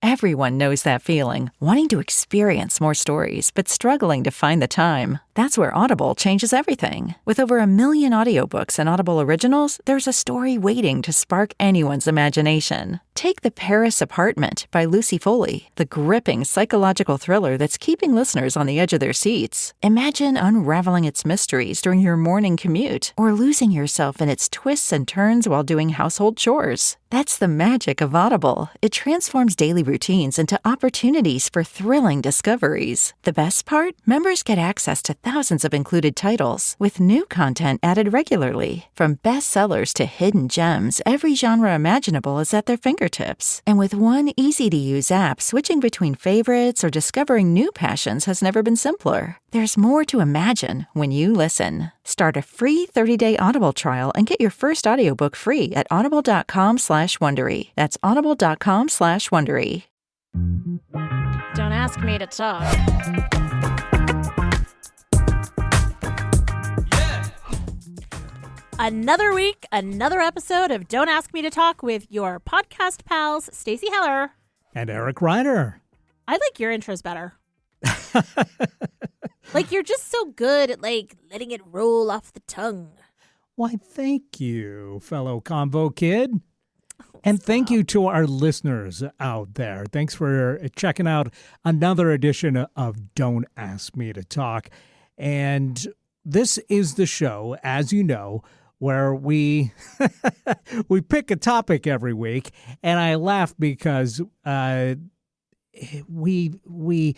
Everyone knows that feeling, wanting to experience more stories, but struggling to find the time. That's where Audible changes everything. With over 1 million audiobooks and Audible originals, there's a story waiting to spark anyone's imagination. Take The Paris Apartment by Lucy Foley, the gripping psychological thriller that's keeping listeners on the edge of their seats. Imagine unraveling its mysteries during your morning commute, or losing yourself in its twists and turns while doing household chores. That's the magic of Audible. It transforms daily routines into opportunities for thrilling discoveries. The best part? Members get access to thousands of included titles, with new content added regularly. From bestsellers to hidden gems, every genre imaginable is at their fingertips. And with one easy-to-use app, switching between favorites or discovering new passions has never been simpler. There's more to imagine when you listen. Start a free 30-day Audible trial and get your first audiobook free at audible.com/Wondery. That's audible.com/Wondery. Don't ask me to talk. Another week, another episode of Don't Ask Me to Talk with your podcast pals, Stacey Heller. And Eric Reiner. I like your intros better. Like, you're just so good at, like, letting it roll off the tongue. Why, thank you, fellow Convo Kid. And thank you to our listeners out there. Thanks for checking out another edition of Don't Ask Me to Talk. And this is the show, as you know, where we we pick a topic every week. And I laugh because we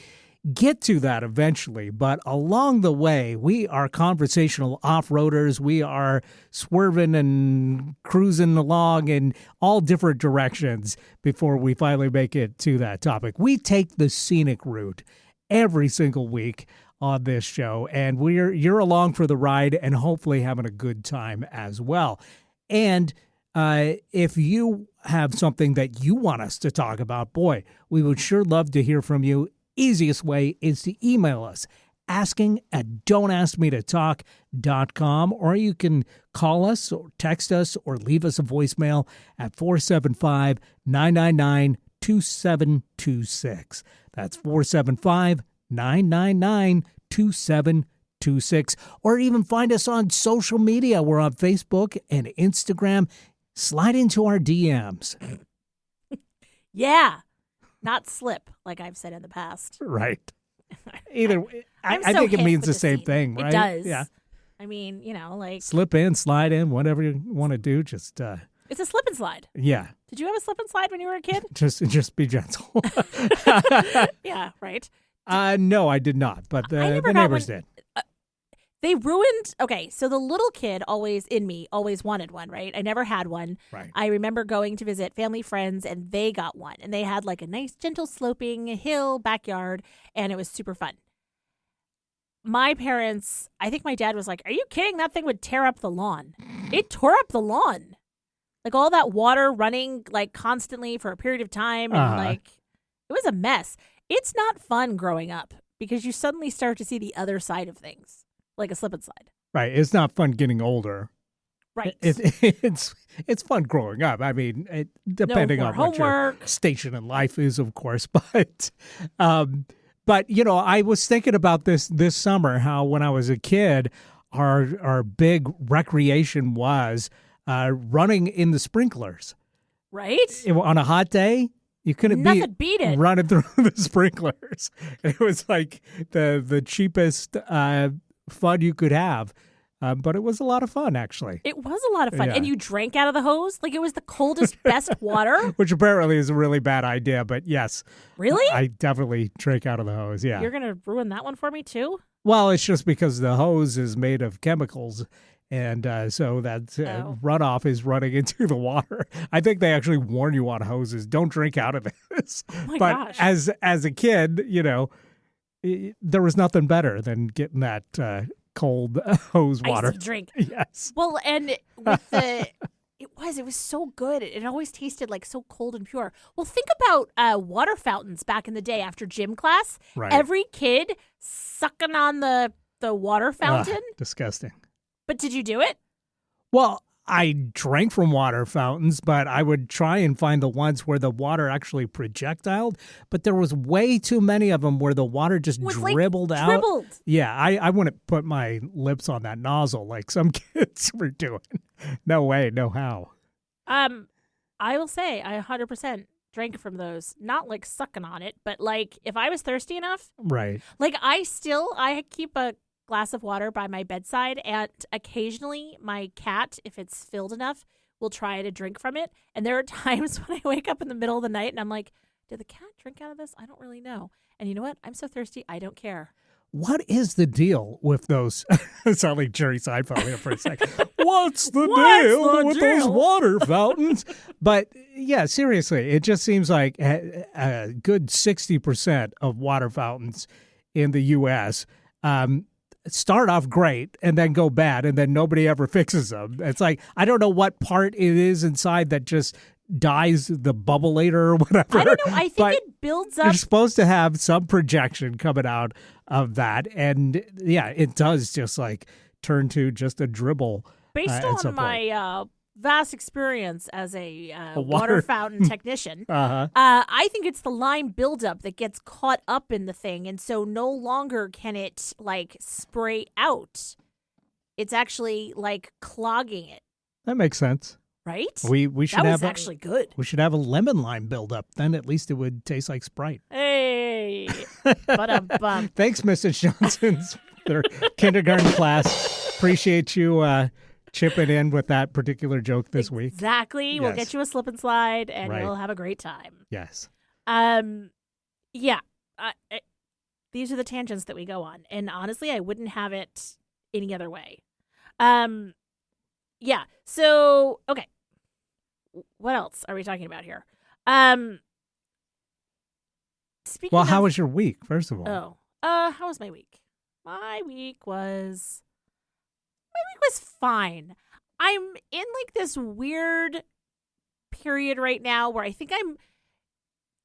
get to that eventually, but along the way, we are conversational off-roaders. We are swerving and cruising along in all different directions before we finally make it to that topic. We take the scenic route every single week on this show, and you're along for the ride and hopefully having a good time as well. And if you have something that you want us to talk about, boy, we would sure love to hear from you. Easiest way is to email us, asking@don'taskmetotalk.com, or you can call us or text us or leave us a voicemail at 475-999-2726. That's 475-999-2726. Or even find us on social media. We're on Facebook and Instagram. Slide into our DMs. Yeah. Not slip, like I've said in the past. Right. Either way, I so think it hip means with the the same scene. thing, right? It does. Yeah. I mean, you know, like... Slip in, slide in, whatever you want to do. Just, It's a slip and slide. yeah. Did you have a slip and slide when you were a kid? Just be gentle. Yeah, right. No, I did not, but the neighbors did. They ruined... Okay, so the little kid always wanted one, right? I never had one. Right. I remember going to visit family friends, and they got one. And they had like a nice, gentle sloping hill backyard, and it was super fun. My parents, I think my dad was like, are you kidding? That thing would tear up the lawn. It tore up the lawn. Like all that water running like constantly for a period of time. And like, it was a mess. It's not fun growing up because you suddenly start to see the other side of things. Like a slip and slide. Right. It's not fun getting older. Right. It's fun growing up. I mean, depending on what your station in life is, of course. But you know, I was thinking about this summer, how when I was a kid, our big recreation was running in the sprinklers. Right. On a hot day. You couldn't beat it. Running through the sprinklers. It was like the cheapest fun you could have. But it was a lot of fun, actually. It was a lot of fun. Yeah. And you drank out of the hose? Like it was the coldest, best water? Which apparently is a really bad idea, but yes. Really? I definitely drank out of the hose, yeah. You're going to ruin that one for me, too? Well, it's just because the hose is made of chemicals, and so that runoff is running into the water. I think they actually warn you on hoses, don't drink out of this. Oh my but gosh. as a kid, you know, there was nothing better than getting that cold hose water. Icy drink. Yes. Well, and with it was so good. It always tasted like so cold and pure. Well, think about water fountains back in the day after gym class. Right. Every kid sucking on the water fountain. Disgusting. But did you do it? Well, I drank from water fountains, but I would try and find the ones where the water actually projectiled. But there was way too many of them where the water just dribbled out. Dribbled. Yeah, I wouldn't put my lips on that nozzle like some kids were doing. No way, no how. I will say I 100% drank from those. Not like sucking on it, but like if I was thirsty enough. Right. Like I keep a glass of water by my bedside, and occasionally my cat, if it's filled enough, will try to drink from it. And there are times when I wake up in the middle of the night and I'm like, did the cat drink out of this? I don't really know. And you know what? I'm so thirsty, I don't care. What is the deal with those? It sounded like Jerry Seinfeld here for a second. What's the deal with those water fountains? But yeah, seriously, it just seems like a good 60% of water fountains in the U.S. Start off great and then go bad, and then nobody ever fixes them. It's like, I don't know what part it is inside that just dies the bubbleator or whatever. I don't know. I think it builds up. You're supposed to have some projection coming out of that. And yeah, it does just like turn to just a dribble. Based on my vast experience as a water fountain technician, I think it's the lime buildup that gets caught up in the thing, and so no longer can it like spray out. It's actually like clogging it. That makes sense. Right? We should that have was actually good. We should have a lemon lime buildup. Then at least it would taste like Sprite. Hey, ba-dum-bum. Thanks, Mrs. Johnson's their kindergarten class. Appreciate you chipping in with that particular joke this week. Exactly. We'll get you a slip and slide, and Right. you'll have a great time. Yes. Yeah. These are the tangents that we go on, and honestly, I wouldn't have it any other way. Yeah. So, okay. What else are we talking about here? Speaking Well, of, how was your week, first of all? how was my week? My week was fine. I'm in like this weird period right now where I think I'm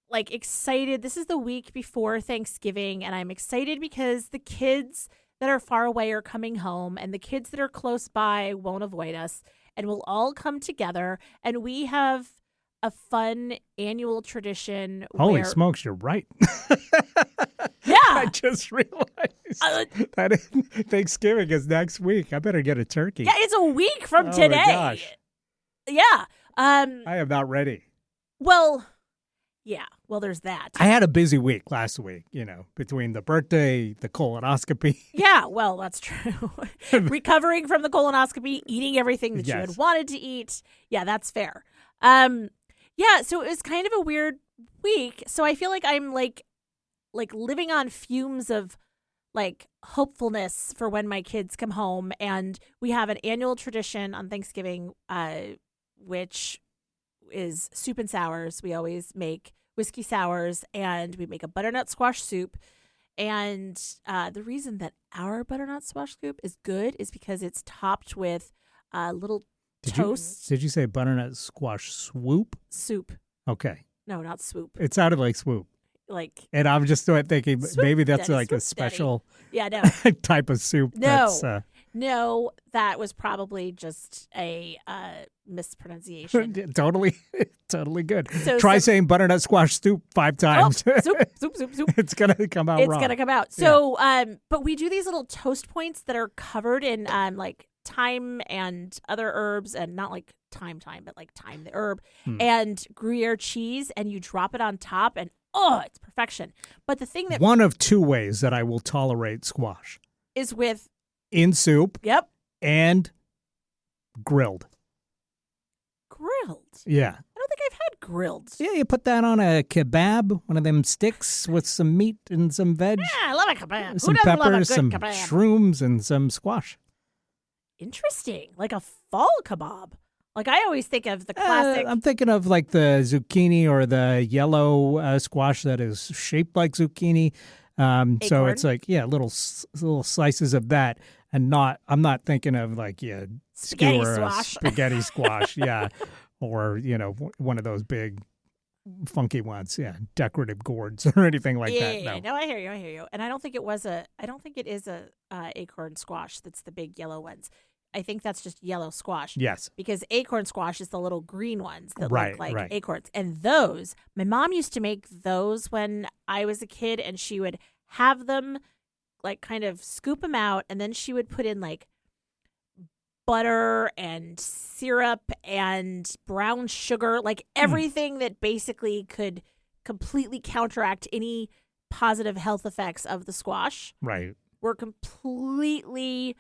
like excited. This is the week before Thanksgiving, and I'm excited because the kids that are far away are coming home, and the kids that are close by won't avoid us, and we'll all come together, and we have a fun annual tradition. Holy smokes, you're right. Yeah. I just realized that Thanksgiving is next week. I better get a turkey. Yeah, it's a week from today. My gosh. Yeah. I am not ready. Well, yeah. Well, there's that. I had a busy week last week, between the birthday, the colonoscopy. Yeah, well, that's true. Recovering from the colonoscopy, eating everything that you had wanted to eat. Yeah, that's fair. Yeah, so it was kind of a weird week. So I feel like I'm like living on fumes of like hopefulness for when my kids come home. And we have an annual tradition on Thanksgiving, which is soup and sours. We always make whiskey sours, and we make a butternut squash soup. And the reason that our butternut squash soup is good is because it's topped with little toast. Did you say butternut squash swoop? Soup. Okay. No, not swoop. It sounded like swoop. Like, and I'm just thinking swoop maybe that's daddy, like a special no type of soup. No, no, that was probably just a mispronunciation. Totally good. So Try saying butternut squash soup 5 times. Oh, soup. It's gonna come out wrong. It's gonna come out. So, but we do these little toast points that are covered in like thyme and other herbs, and not like thyme, but like thyme the herb, and Gruyere cheese, and you drop it on top, and it's perfection. But the thing that one of 2 ways that I will tolerate squash is with in soup. Yep. And grilled. Grilled? Yeah. I don't think I've had grilled. Yeah, you put that on a kebab, one of them sticks with some meat and some veg. Yeah, I love a kebab. Some Who doesn't love a peppers, good some kebab? shrooms, and some squash. Interesting. Like a fall kebab. Like I always think of the classic. I'm thinking of like the zucchini or the yellow squash that is shaped like zucchini. So it's like, little slices of that. And I'm not thinking of like, spaghetti skewer squash. Spaghetti squash, yeah. Or, one of those big funky ones, decorative gourds or anything like that. No, I hear you. And I don't think it is a acorn squash that's the big yellow ones. I think that's just yellow squash. Yes. Because acorn squash is the little green ones that Right, look like right. acorns. And those, my mom used to make those when I was a kid, and she would have them like kind of scoop them out, and then she would put in like butter and syrup and brown sugar, like everything that basically could completely counteract any positive health effects of the squash Right. were completely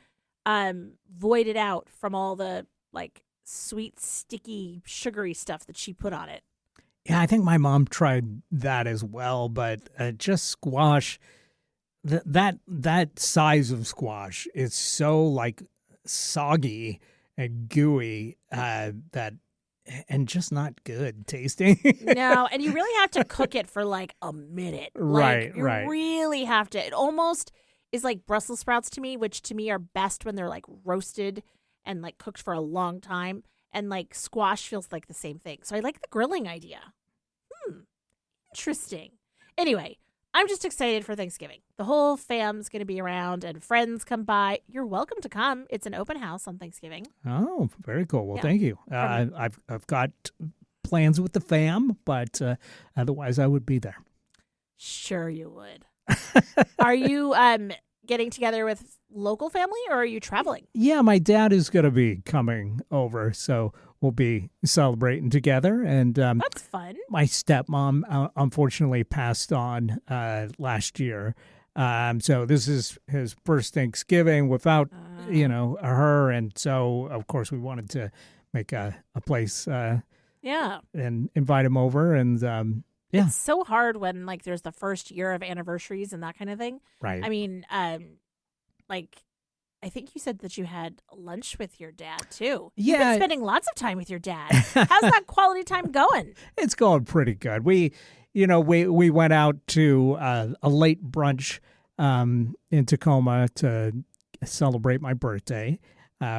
voided out from all the like sweet, sticky, sugary stuff that she put on it. Yeah, I think my mom tried that as well, but just squash, that size of squash is so like soggy and gooey that and just not good tasting. No, and you really have to cook it for like a minute. Right, Like, you right. really have to. It almost is like Brussels sprouts to me, which to me are best when they're like roasted and like cooked for a long time. And like squash feels like the same thing. So I like the grilling idea. Interesting. Anyway, I'm just excited for Thanksgiving. The whole fam's going to be around and friends come by. You're welcome to come. It's an open house on Thanksgiving. Oh, very cool. Well, Yeah. thank you. I've got plans with the fam, but otherwise I would be there. Sure you would. Are you getting together with local family or are you traveling? Yeah, my dad is going to be coming over, so we'll be celebrating together. And That's fun. my stepmom unfortunately passed on last year. So this is his first Thanksgiving without, her. And so, of course, we wanted to make a place Yeah. and invite him over. And yeah, It's so hard when like there's the first year of anniversaries and that kind of thing. right. I mean, like I think you said that you had lunch with your dad too. You've Yeah. been spending lots of time with your dad. How's that quality time going? It's going pretty good. We went out to a late brunch in Tacoma to celebrate my birthday,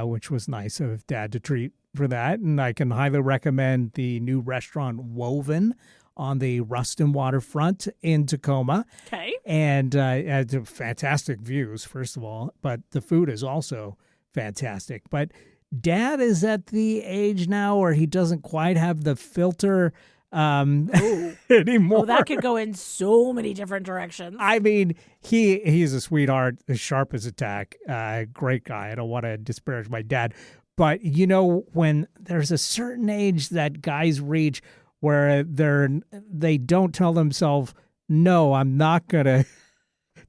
which was nice of Dad to treat for that. And I can highly recommend the new restaurant Woven on the Ruston waterfront in Tacoma. Okay. And it has fantastic views, first of all, but the food is also fantastic. But Dad is at the age now where he doesn't quite have the filter anymore. Oh, that could go in so many different directions. I mean, he's a sweetheart, as sharp as a tack, great guy. I don't want to disparage my dad. But, when there's a certain age that guys reach where they don't tell themselves, no, I'm not going to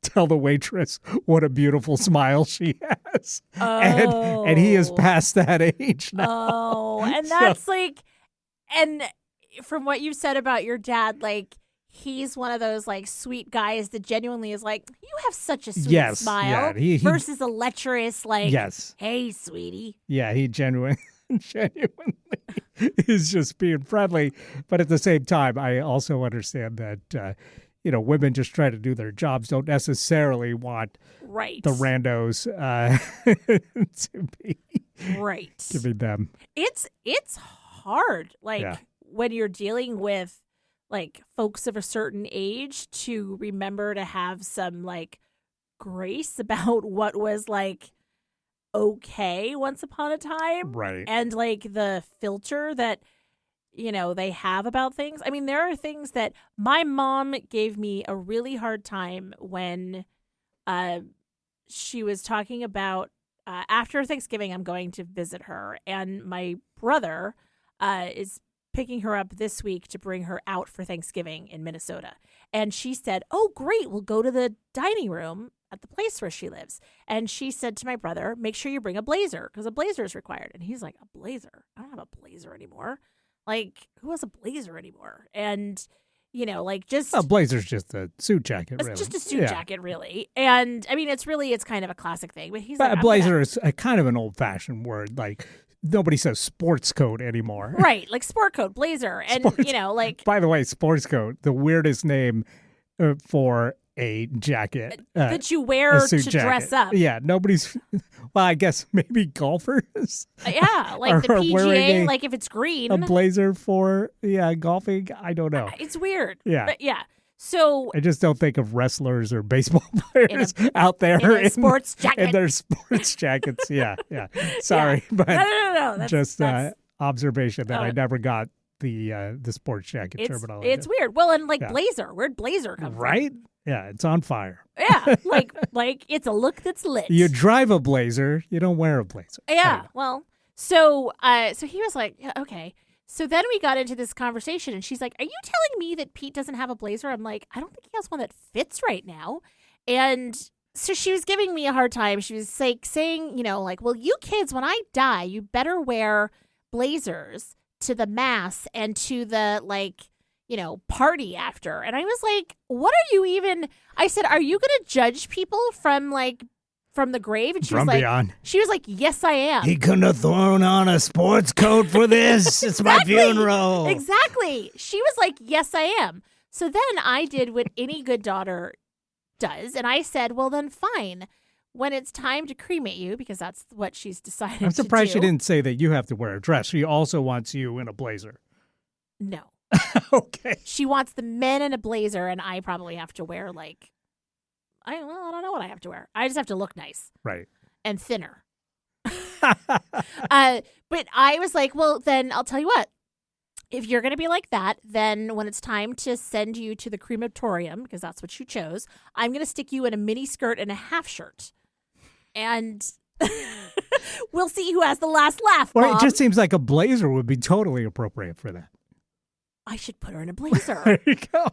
tell the waitress what a beautiful smile she has. And he is past that age now. Oh, and that's and from what you said about your dad, like, he's one of those, like, sweet guys that genuinely is like, you have such a sweet smile. Yeah, he versus a lecherous, like, yes. hey, sweetie. Yeah, he genuinely is just being friendly. But at the same time, I also understand that, women just try to do their jobs, don't necessarily want Right. the randos to be them. It's hard, like, Yeah. when you're dealing with, like, folks of a certain age to remember to have some, like, grace about what was, like, okay once upon a time. Right. And, like, the filter that, they have about things. I mean, there are things that my mom gave me a really hard time when she was talking about after Thanksgiving, I'm going to visit her. And my brother is picking her up this week to bring her out for Thanksgiving in Minnesota. And she said, oh, great, we'll go to the dining room at the place where she lives. And she said to my brother, make sure you bring a blazer because a blazer is required. And he's like, a blazer? I don't have a blazer anymore. Like, who has a blazer anymore? And, just... A blazer's just a suit jacket, It's really. just a suit jacket, really. And, I mean, it's kind of a classic thing. But he's like, A I'm blazer is a kind of an old-fashioned word. Like, nobody says sports coat anymore. right, like sport coat, blazer. And, like... By the way, sports coat, the weirdest name for a jacket. that you a wear to suit jacket. dress up. Yeah, nobody's... Well, I guess maybe golfers. Yeah, like the Are wearing PGA, like if it's green. A blazer for, golfing? I don't know. It's weird. Yeah. But yeah. So I just don't think of wrestlers or baseball players out there in a sports jacket. in their sports jackets. Yeah. Sorry, but No. That's observation that I never got the sports jacket terminology. It's weird. Well, and blazer. Where'd blazer come from? Right? Yeah, it's on fire. Yeah, like it's a look that's lit. You drive a blazer, you don't wear a blazer. Yeah. Well, so he was like, yeah, okay. So then we got into this conversation, and she's like, "Are you telling me that Pete doesn't have a blazer?" I'm like, "I don't think he has one that fits right now." And so she was giving me a hard time. She was like saying, well, you kids, when I die, you better wear blazers to the mass and to the party after. And I was like, what are you even? I said, are you going to judge people from the grave? And she from was like, beyond. She was like, yes, I am. He couldn't have thrown on a sports coat for this. It's my funeral. Exactly. She was like, yes, I am. So then I did what any good daughter does. And I said, well, then fine. When it's time to cremate you, because that's what she's decided to do. I'm surprised she didn't say that you have to wear a dress. She also wants you in a blazer. No. Okay. She wants the men in a blazer, and I probably have to wear I don't know what I have to wear. I just have to look nice. Right. And thinner. But I was like, well, then I'll tell you what. If you're going to be like that, then when it's time to send you to the crematorium, because that's what you chose, I'm going to stick you in a mini skirt and a half shirt. And we'll see who has the last laugh, Mom. Well, it just seems like a blazer would be totally appropriate for that. I should put her in a blazer. There you go.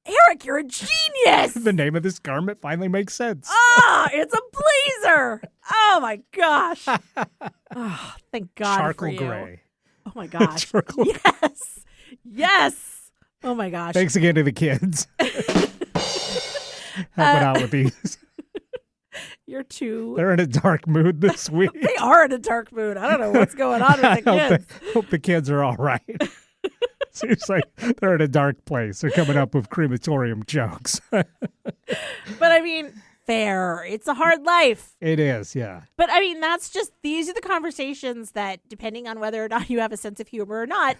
Eric, you're a genius. The name of this garment finally makes sense. It's a blazer. Oh, my gosh. Oh, thank God Charcoal for you. gray. Oh, my gosh. Charcoal. Yes. Oh, my gosh. Thanks again to the kids. Helping out with these. You're too. They're in a dark mood this week. They are in a dark mood. I don't know what's going on with the kids. Hope the kids are all right. Seems like they're in a dark place. They're coming up with crematorium jokes. But I mean, fair. It's a hard life. It is, yeah. But I mean, these are the conversations that, depending on whether or not you have a sense of humor or not,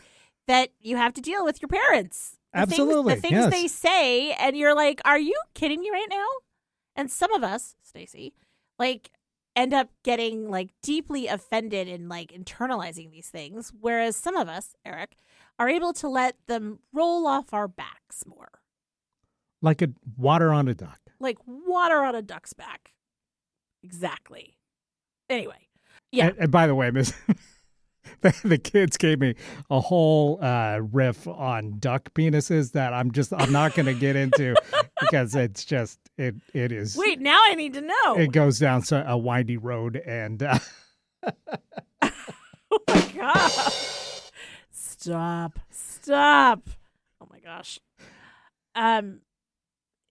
that you have to deal with your parents. Absolutely. The things they say, and you're like, are you kidding me right now? And some of us, Stacey, end up getting deeply offended and internalizing these things, whereas some of us, Eric, are able to let them roll off our backs more. Like water on a duck. Like water on a duck's back. Exactly. Anyway. Yeah. And by the way, Miss, the kids gave me a whole riff on duck penises that I'm not going to get into because it's just, it is. Wait, now I need to know. It goes down a windy road and. Oh my gosh. Stop. Oh my gosh.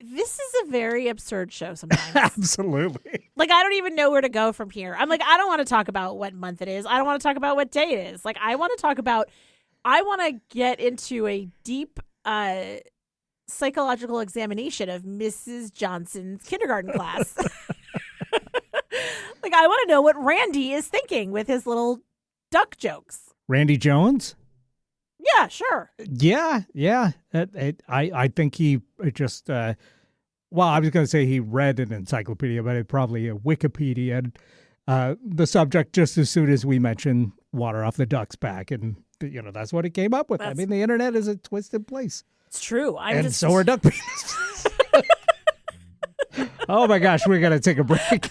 This is a very absurd show sometimes. Absolutely. I don't even know where to go from here. I'm I don't want to talk about what month it is. I don't want to talk about what day it is. I want to get into a deep psychological examination of Mrs. Johnson's kindergarten class. I want to know what Randy is thinking with his little duck jokes. Randy Jones? Yeah, sure. Yeah. I think he just, I was going to say he read an encyclopedia, but it's probably a Wikipedia. The subject just as soon as we mentioned water off the duck's back. And, that's what he came up with. I mean, the internet is a twisted place. It's true. So are duck penises. Oh, my gosh. We're going to take a break.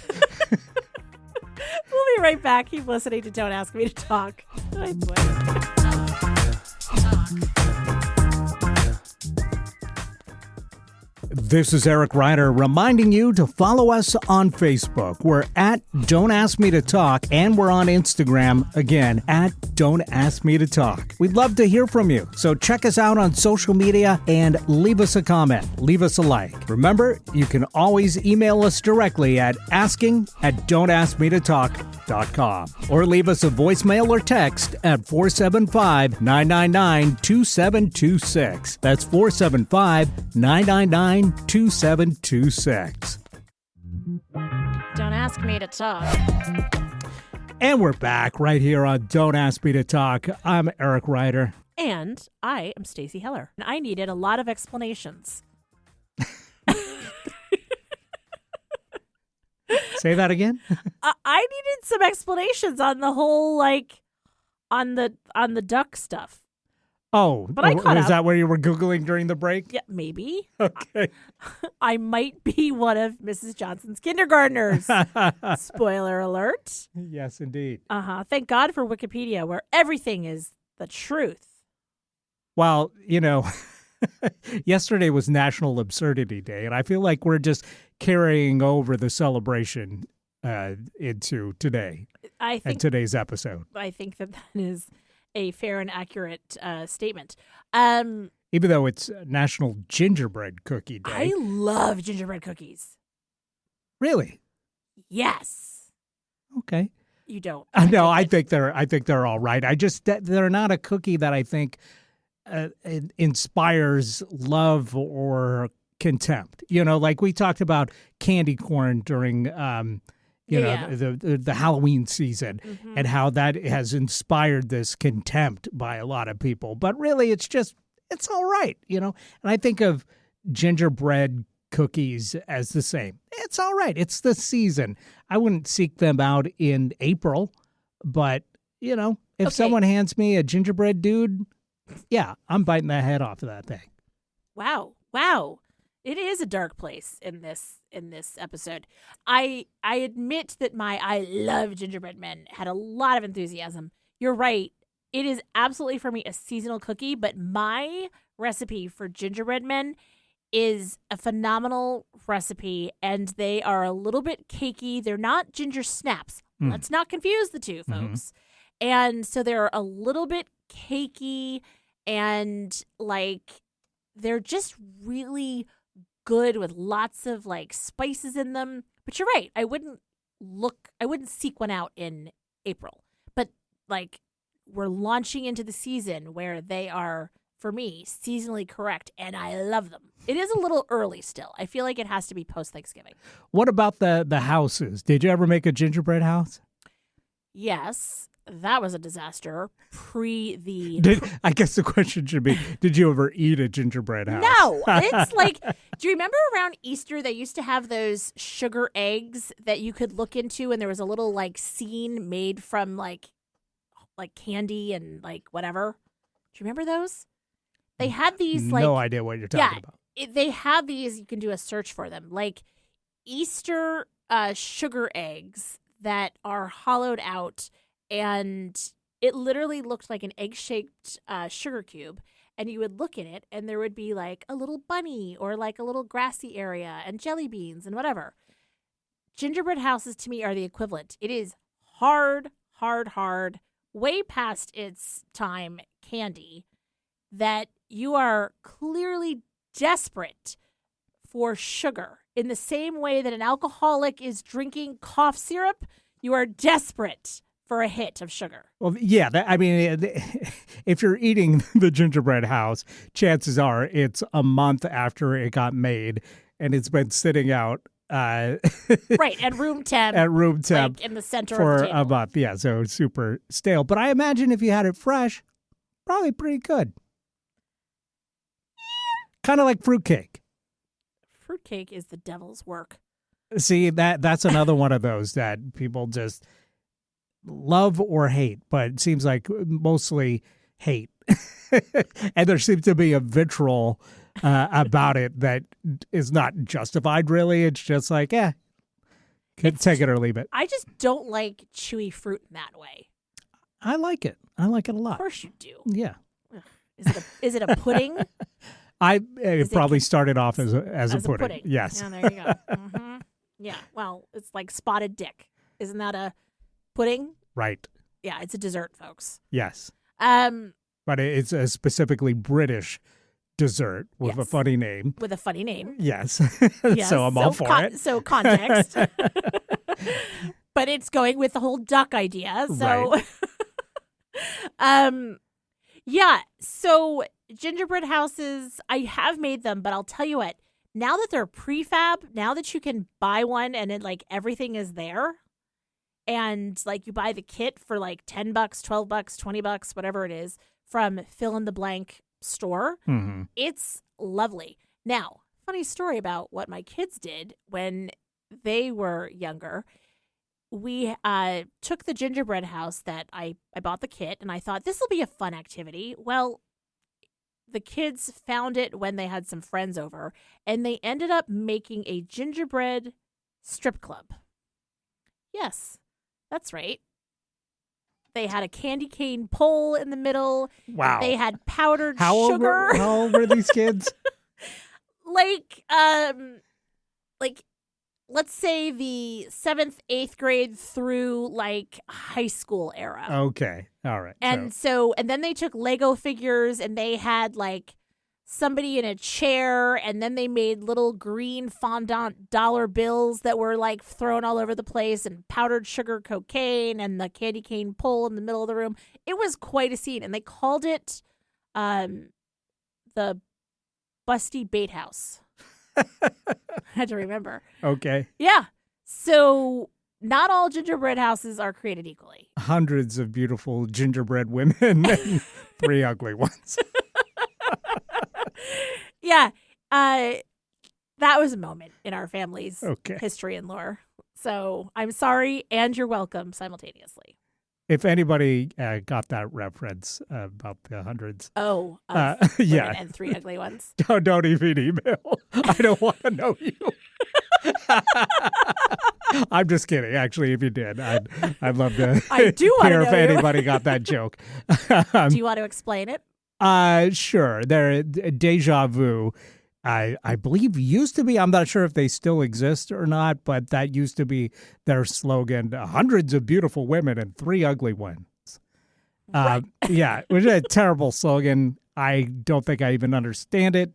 We'll be right back. Keep listening to Don't Ask Me to Talk. I swear. This is Eric Ryder reminding you to follow us on Facebook. We're at Don't Ask Me to Talk, and we're on Instagram, again, at Don't Ask Me to Talk. We'd love to hear from you, so check us out on social media and leave us a comment. Leave us a like. Remember, you can always email us directly at asking@don'taskmetotalk.com or leave us a voicemail or text at 475-999-2726. That's 475-999-2726. Don't ask me to talk. And we're back right here on Don't Ask Me to Talk. I'm Eric Ryder. And I am Stacey Heller. And I needed a lot of explanations Say that again? I needed some explanations on the whole, like, on the duck stuff. Oh, But I caught is up. that where you were Googling during the break? Yeah, maybe. Okay. I might be one of Mrs. Johnson's kindergartners. Spoiler alert. Yes, indeed. Thank God for Wikipedia, where everything is the truth. Well, yesterday was National Absurdity Day, and I feel like we're just carrying over the celebration into today I and think today's episode. I think that is a fair and accurate statement. Even though it's National Gingerbread Cookie Day. I love gingerbread cookies. Really? Yes. Okay. You don't. No, I take think they're all right. They're not a cookie that I think inspires love or contempt. Like we talked about candy corn during the Halloween season and how that has inspired this contempt by a lot of people. But really, it's all right, And I think of gingerbread cookies as the same. It's all right. It's the season. I wouldn't seek them out in April, but, if someone hands me a gingerbread dude, yeah, I'm biting the head off of that thing. Wow. It is a dark place in this episode. I admit that my I love gingerbread men had a lot of enthusiasm. You're right. It is absolutely for me a seasonal cookie, but my recipe for gingerbread men is a phenomenal recipe, and they are a little bit cakey. They're not ginger snaps. Let's not confuse the two, folks. And so they're a little bit cakey, and like they're just really good with lots of like spices in them. But you're right. I wouldn't seek one out in April. But like we're launching into the season where they are, for me, seasonally correct, and I love them. It is a little early still. I feel like it has to be post-Thanksgiving. What about the houses? Did you ever make a gingerbread house? Yes, that was a disaster. I guess the question should be, did you ever eat a gingerbread house? No, it's like, do you remember around Easter they used to have those sugar eggs that you could look into, and there was a little like scene made from like candy and like whatever? Do you remember those? They had these like no idea what you're talking about. They have these. You can do a search for them, like Easter sugar eggs that are hollowed out, and it literally looked like an egg-shaped sugar cube. And you would look at it, and there would be like a little bunny or like a little grassy area and jelly beans and whatever. Gingerbread houses to me are the equivalent. It is hard, way past its time candy that you are clearly desperate for sugar. In the same way that an alcoholic is drinking cough syrup, you are desperate for a hit of sugar. Well, yeah, if you're eating the gingerbread house, chances are it's a month after it got made, and it's been sitting out right, at room temp. Like in the center for of the table. a month. Yeah, so it's super stale. But I imagine if you had it fresh, probably pretty good. Kind of like fruitcake. Fruitcake is the devil's work. See, that's another one of those that people just love or hate, but it seems like mostly hate. And there seems to be a vitriol about it that is not justified, really. It's just like, take it or leave it. I just don't like chewy fruit in that way. I like it. I like it a lot. Of course you do. Yeah. Is it a pudding? It probably started off as a pudding. Yes. Yeah, there you go. Mm-hmm. Yeah. Well, it's like spotted dick. Isn't that a pudding? Right. Yeah, it's a dessert, folks. Yes. But it's a specifically British dessert with a funny name. With a funny name. Yes. Yes. So I'm all for it. So context. But it's going with the whole duck idea. So right. Yeah. So gingerbread houses, I have made them, but I'll tell you what, now that they're prefab, now that you can buy one and it like everything is there, and like you buy the kit for like $10, $12, $20, whatever it is, from fill in the blank store, it's lovely. Now, funny story about what my kids did when they were younger, we took the gingerbread house that I bought the kit, and I thought this will be a fun activity. Well, the kids found it when they had some friends over, and they ended up making a gingerbread strip club. Yes, that's right. They had a candy cane pole in the middle. Wow. They had powdered How sugar. how old were these kids? like let's say the 7th, 8th grade through like high school era. Okay. All right. And then they took Lego figures and they had like somebody in a chair, and then they made little green fondant dollar bills that were like thrown all over the place, and powdered sugar cocaine and the candy cane pole in the middle of the room. It was quite a scene, and they called it the Busty Bait House. I had to remember. Okay. Yeah. So not all gingerbread houses are created equally. Hundreds of beautiful gingerbread women and 3 ugly ones. Yeah. That was a moment in our family's Okay. history and lore. So I'm sorry, and you're welcome simultaneously. If anybody got that reference about the hundreds, Oh, yeah. women and 3 ugly ones. Don't even email. I don't want to know you. I'm just kidding. Actually, if you did, I'd love to I do wanna hear if know you. anybody got that joke. Do you want to explain it? Sure. They're Deja Vu. I believe used to be, I'm not sure if they still exist or not, but that used to be their slogan, hundreds of beautiful women and 3 ugly ones. Yeah, which is a terrible slogan. I don't think I even understand it.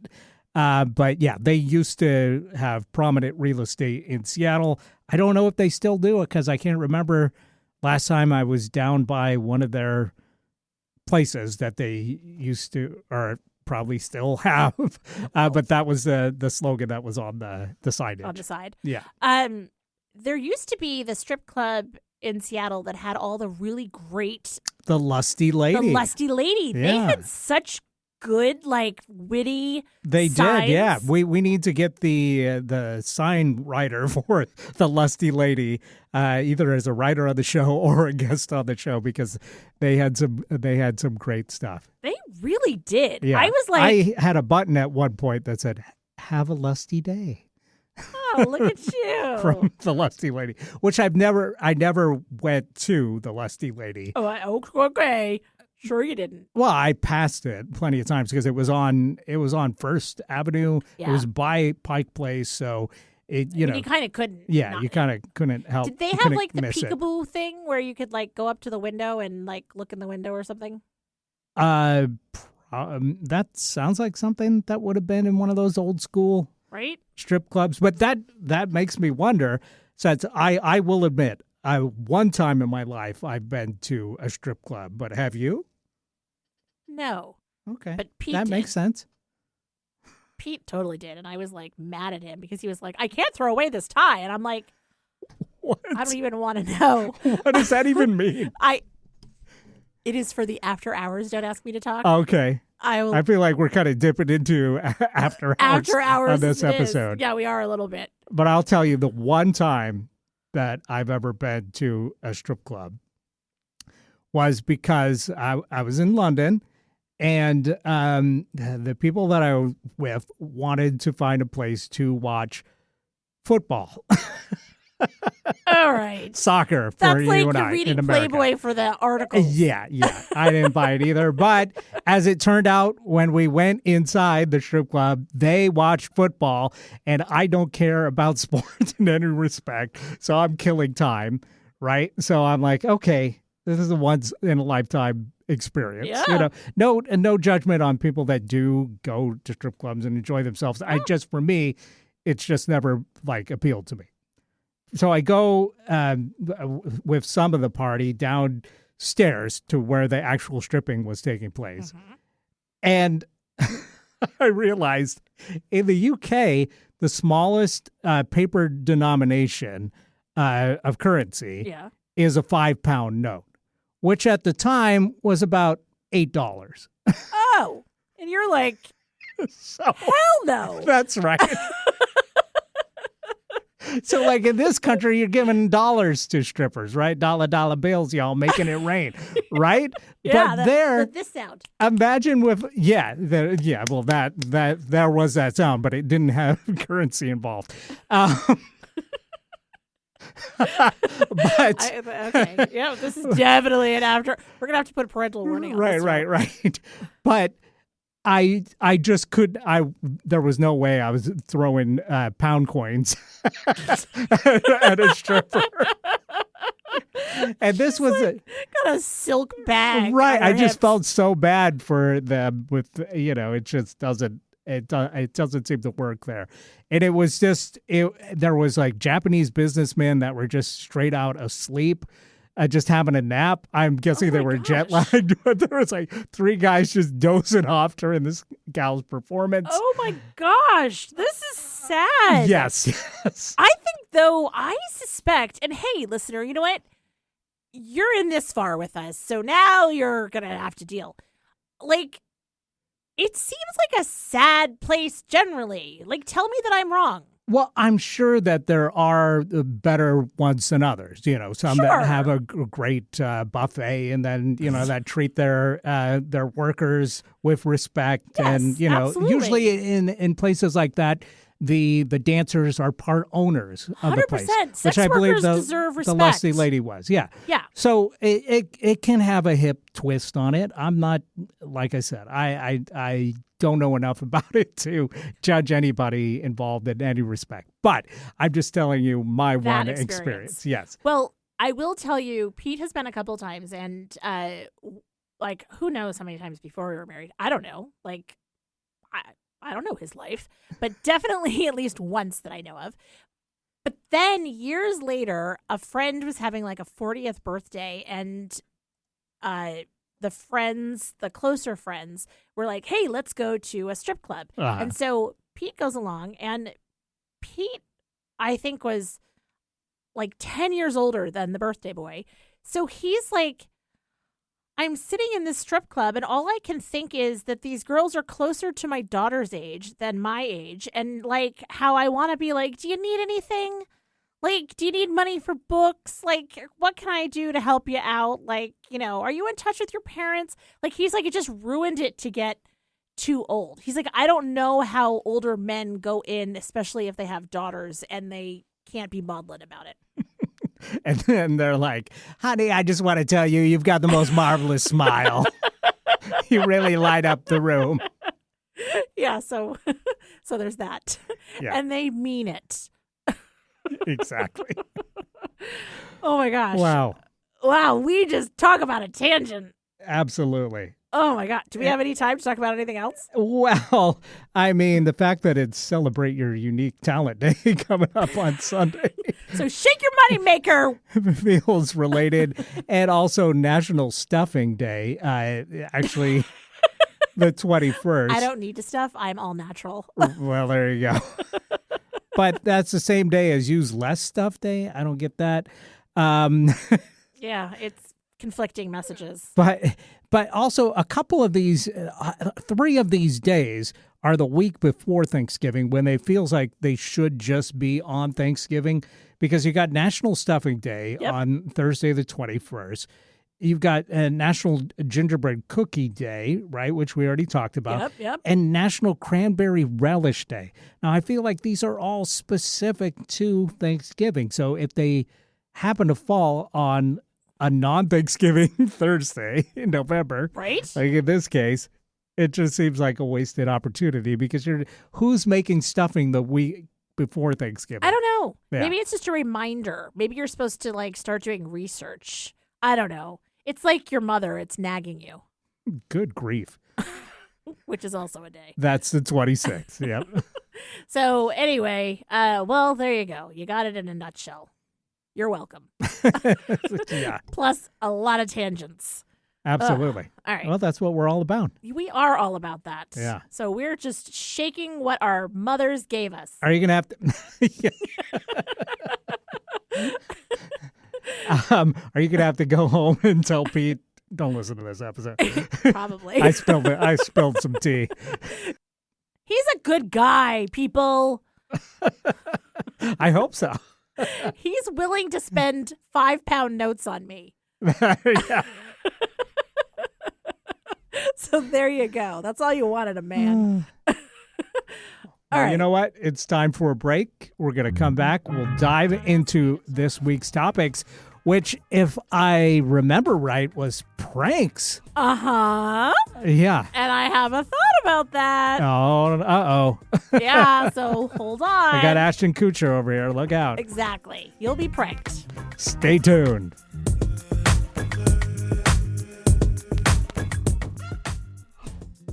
But yeah, they used to have prominent real estate in Seattle. I don't know if they still do it because I can't remember last time I was down by one of their places that they used to, or probably still have. But that was the slogan that was on the signage. On the side. Yeah. There used to be the strip club in Seattle that had all the really great The Lusty Lady. The Lusty Lady. They Yeah. had such good, like, witty They signs. did, yeah. We need to get the sign writer for the Lusty Lady, either as a writer on the show or a guest on the show, because they had some great stuff. They really did. Yeah, I was like, I had a button at one point that said "Have a lusty day" oh, look at you. from the Lusty Lady, which I never went to the Lusty Lady. Oh, okay. Sure you didn't. Well, I passed it plenty of times because it was on First Avenue. Yeah. It was by Pike Place, so it you kind of couldn't. yeah, not- you kind of couldn't help. Did they you have couldn't like the miss it. peekaboo thing where you could like go up to the window and like look in the window or something? That sounds like something that would have been in one of those old school Right? strip clubs. But that makes me wonder. Since I will admit, one time in my life I've been to a strip club, but have you? No. Okay, But Pete that did. makes sense. Pete totally did. And I was like mad at him because he was like, I can't throw away this tie. And I'm like, What? I don't even want to know. What does that even mean? It is for the after hours. Don't ask me to talk. Okay. I will. I feel like we're kind of dipping into after Hours on this as it is. episode. Yeah, we are a little bit. But I'll tell you, the one time that I've ever been to a strip club was because I was in London, and the people that I was with wanted to find a place to watch football, All right. soccer for That's you like and you're I reading in America. Playboy for the articles. Yeah. I didn't buy it either. But as it turned out, when we went inside the strip club, they watched football, and I don't care about sports in any respect. So I'm killing time, right? So I'm like, okay, this is a once in a lifetime experience. Yeah. No judgment on people that do go to strip clubs and enjoy themselves. For me, it's just never like appealed to me. So I go with some of the party downstairs to where the actual stripping was taking place. Mhm. And I realized in the UK, the smallest paper denomination of currency Yeah. is a £5 note, which at the time was about $8. Oh, and you're like, So hell no. that's right. So, like in this country, you're giving dollars to strippers, right? Dollar bills, y'all, making it rain, right? Yeah, but there, this sound. imagine with well, that there was that sound, but it didn't have currency involved. But Okay, yeah, this is definitely an after. We're gonna have to put a parental warning on this. right. But I just could. There was no way I was throwing pound coins at a stripper. And this was Got a silk bag. right. on I her just hips. felt so bad for them. With it just doesn't. It doesn't seem to work there. And it was just there was like Japanese businessmen that were just straight out asleep, just having a nap. I'm guessing they my were gosh. jet lagged, but there was like 3 guys just dozing off during this gal's performance. Oh my gosh, this is sad. Yes. I think, though, I suspect, and hey, listener, you know what? You're in this far with us, so now you're going to have to deal. Like, it seems like a sad place generally. Like, tell me that I'm wrong. Well, I'm sure that there are better ones than others. Some Sure. that have a great buffet, and then that treat their workers with respect. Yes, and absolutely. usually in places like that, the dancers are part owners of the place, 100%. Sex which I believe workers deserve the respect. lusty lady was. Yeah. Yeah. So it can have a hip twist on it. I'm not, like I said, I don't know enough about it to judge anybody involved in any respect. But I'm just telling you my That one experience. experience. Yes. Well, I will tell you, Pete has been a couple times, and like, who knows how many times before we were married? I don't know. Like, I don't know his life, but definitely at least once that I know of. But then years later, a friend was having like a 40th birthday, and the closer friends were like, hey, let's go to a strip club. Uh-huh. And so Pete goes along, and Pete, I think, was like 10 years older than the birthday boy. So he's like, I'm sitting in this strip club, and all I can think is that these girls are closer to my daughter's age than my age. And like, how I want to be like, do you need anything? Like, do you need money for books? Like, what can I do to help you out? Like, are you in touch with your parents? Like, he's like, it just ruined it to get too old. He's like, I don't know how older men go in, especially if they have daughters and they can't be maudlin about it. And then they're like, honey, I just want to tell you, you've got the most marvelous smile. You really light up the room. Yeah, so there's that. Yeah. And they mean it. Exactly. Oh my gosh. Wow. We just talk about a tangent. Absolutely. Oh my God. Do we have any time to talk about anything else? Well, I mean, the fact that it's Celebrate Your Unique Talent Day coming up on Sunday So shake your money maker. feels related. And also National Stuffing Day, actually the 21st. I don't need to stuff. I'm all natural. Well, there you go. But that's the same day as Use Less Stuff Day. I don't get that. Yeah, it's conflicting messages. But also a couple of these, 3 of these days are the week before Thanksgiving, when it feels like they should just be on Thanksgiving, because you got National Stuffing Day on Thursday the 21st. You've got National Gingerbread Cookie Day, right, which we already talked about, Yep. and National Cranberry Relish Day. Now, I feel like these are all specific to Thanksgiving. So if they happen to fall on a non-Thanksgiving Thursday in November, Right? like in this case, it just seems like a wasted opportunity, because who's making stuffing the week before Thanksgiving? I don't know. Yeah. Maybe it's just a reminder. Maybe you're supposed to like start doing research. I don't know. It's like your mother. It's nagging you, Good grief. which is also a day. That's the 26th. Yep. So anyway, well, there you go. You got it in a nutshell. You're welcome. Yeah, Plus a lot of tangents. absolutely. All right. Well, that's what we're all about. We are all about that. Yeah. So we're just shaking what our mothers gave us. Are you going to have to... Are you going to have to go home and tell Pete, don't listen to this episode? Probably. I spilled some tea. He's a good guy, people. I hope so. He's willing to spend 5-pound notes on me. Yeah. So there you go. That's all you wanted, a man. Well, right. You know what? It's time for a break. We're going to come back. We'll dive into this week's topics, which, if I remember right, was pranks. Uh-huh. Yeah. And I have a thought about that. Oh, uh-oh. Yeah, so hold on. I got Ashton Kutcher over here. Look out. Exactly. You'll be pranked. Stay tuned.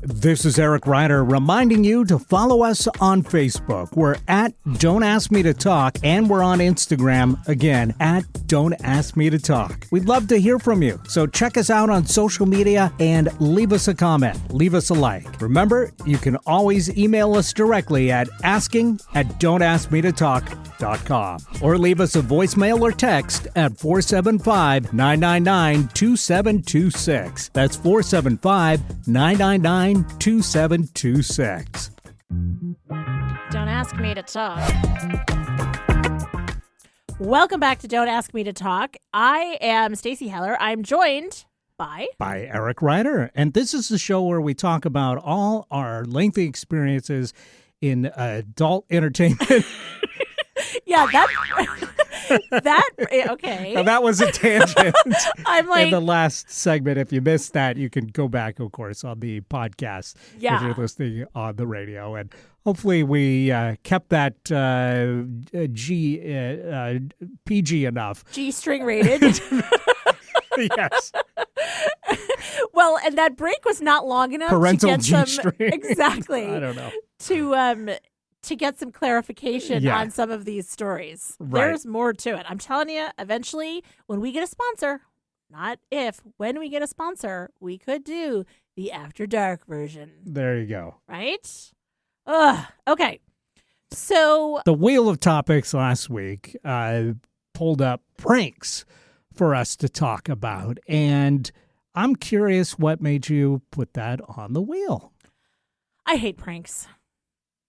This is Eric Ryder reminding you to follow us on Facebook. We're at Don't Ask Me to Talk, and we're on Instagram, again, at Don't Ask Me to Talk. We'd love to hear from you, so check us out on social media and leave us a comment. Leave us a like. Remember, you can always email us directly at asking@don'taskmetotalk.com or leave us a voicemail or text at 475-999-2726. That's 475-999-2726. Don't ask me to talk. Welcome back to Don't Ask Me to Talk. I am Stacey Heller. I'm joined by Eric Ryder. And this is the show where we talk about all our lengthy experiences in adult entertainment. Yeah, okay. Now, that was a tangent. I'm like, in the last segment. If you missed that, you can go back, of course, on the podcast Yeah. if you're listening on the radio. And hopefully we kept that PG enough. G-string rated. Yes. Well, and that break was not long enough Parental to get G-string. exactly. I don't know. To get some clarification Yeah. on some of these stories. Right. There's more to it. I'm telling you, eventually, when we get a sponsor, not if, when we get a sponsor, we could do the After Dark version. There you go. Right? Ugh. Okay. So, The wheel of topics last week pulled up pranks for us to talk about. And I'm curious what made you put that on the wheel. I hate pranks.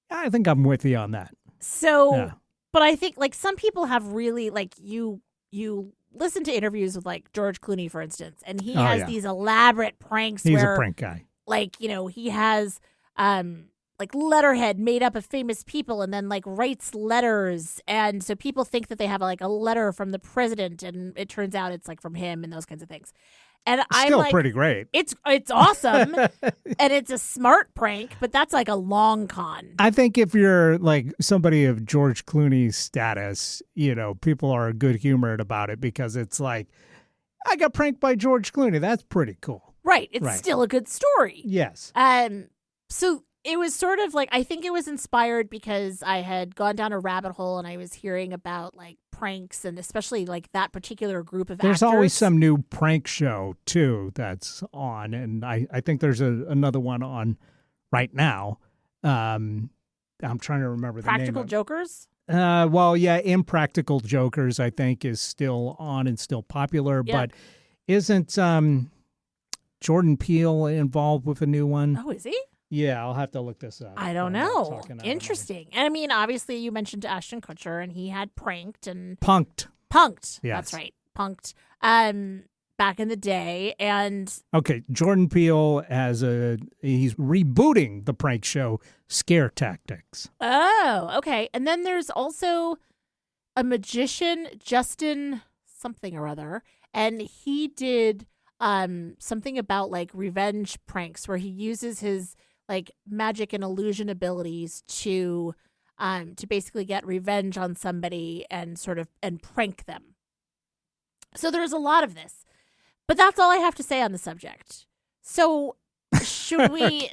I think I'm with you on that. So, Yeah. but I think like some people have really like you listen to interviews with like George Clooney, for instance, and he Oh, has yeah. these elaborate pranks He's where a prank guy. like, he has like letterhead made up of famous people and then like writes letters, and so people think that they have like a letter from the president and it turns out it's like from him and those kinds of things. And I'm Still like, pretty great. it's awesome and it's a smart prank, but that's like a long con. I think if you're like somebody of George Clooney's status, people are good humored about it because it's like, I got pranked by George Clooney. That's pretty cool. Right. It's Right. still a good story. Yes. So it was sort of like, I think it was inspired because I had gone down a rabbit hole and I was hearing about like pranks and especially like that particular group of There's actors. always some new prank show, too, that's on. And I think there's another one on right now. I'm trying to remember the name. Practical Jokers. Well, yeah, Impractical Jokers, I think, is still on and still popular. Yeah. But isn't Jordan Peele involved with a new one? Oh, is he? Yeah, I'll have to look this up. I don't I'm not know. talking out of my- Interesting. And I mean, obviously, you mentioned Ashton Kutcher, and he had pranked and Punked. punked. Yes. That's right, punked. Back in the day, and Okay, Jordan Peele he's rebooting the prank show Scare Tactics. oh, okay. And then there's also a magician, Justin something or other, and he did something about like revenge pranks where he uses his like magic and illusion abilities to basically get revenge on somebody and sort of and prank them. So there's a lot of this. But that's all I have to say on the subject. So should we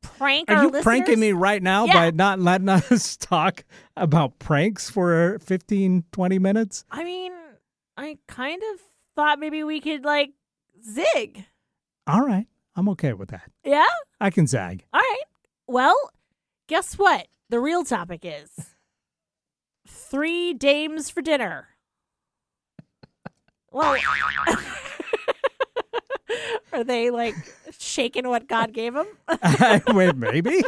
prank Are our you listeners? pranking me right now Yeah. by not letting us talk about pranks for 15, 20 minutes? I mean, I kind of thought maybe we could like zig. All right. I'm okay with that. Yeah? I can zag. All right. Well, guess what? The real topic is 3 dames for dinner. Well, are they like shaking what God gave them? Wait, maybe?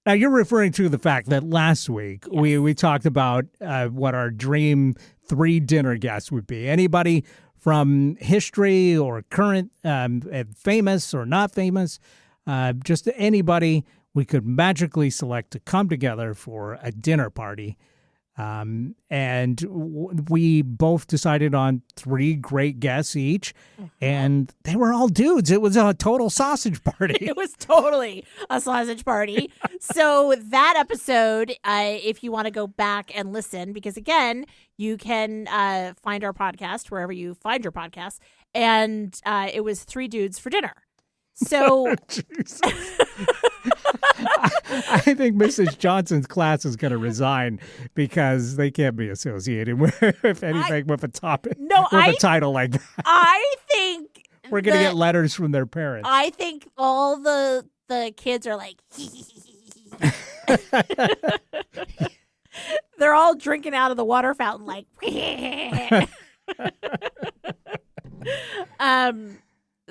Now, you're referring to the fact that last week we talked about what our dream 3 dinner guests would be. Anybody from history or current, famous or not famous, just anybody we could magically select to come together for a dinner party. And we both decided on 3 great guests each, and they were all dudes. It was a total sausage party. It was totally a sausage party. So that episode, if you want to go back and listen, because again, you can find our podcast wherever you find your podcast, and it was 3 dudes for dinner. So I think Mrs. Johnson's class is going to resign because they can't be associated with anything with a topic, a title like that. I think we're going to get letters from their parents. I think all the kids are like, they're all drinking out of the water fountain, like,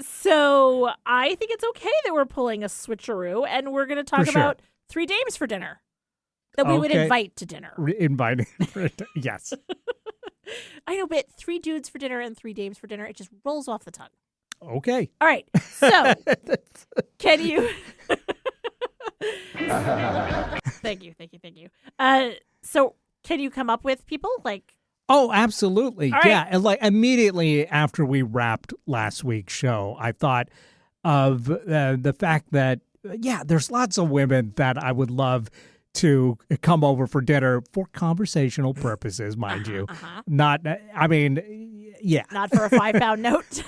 So I think it's okay that we're pulling a switcheroo, and we're going to talk about 3 dames for dinner that we would invite to dinner. Inviting, yes. I know, but 3 dudes for dinner and 3 dames for dinner, it just rolls off the tongue. Okay. All right. So, can you... Thank you. So, can you come up with people like... Oh, absolutely. Right. Yeah. And like immediately after we wrapped last week's show, I thought of the fact that, there's lots of women that I would love to come over for dinner for conversational purposes, mind you. Not, I mean, yeah. Not for a 5-pound note.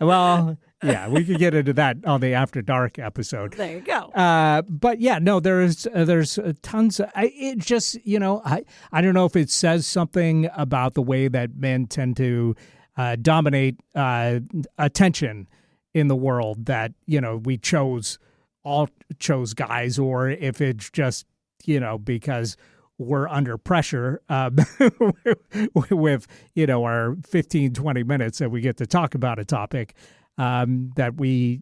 Well, yeah, we could get into that on the After Dark episode. There you go. But yeah, no, there's tons. It just, I don't know if it says something about the way that men tend to dominate attention in the world that, we all chose guys, or if it's just, because we're under pressure with, our 15, 20 minutes that we get to talk about a topic that we,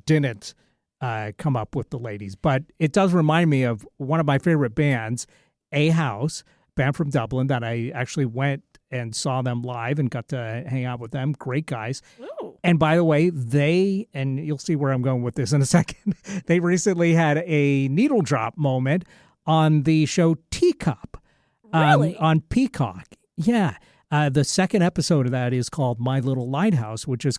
didn't come up with the ladies. But it does remind me of one of my favorite bands, A House, band from Dublin that I actually went and saw them live and got to hang out with them. Great guys. Ooh. And by the way, and you'll see where I'm going with this in a second, they recently had a needle drop moment on the show Teacup on Peacock. Yeah. The second episode of that is called My Little Lighthouse, which is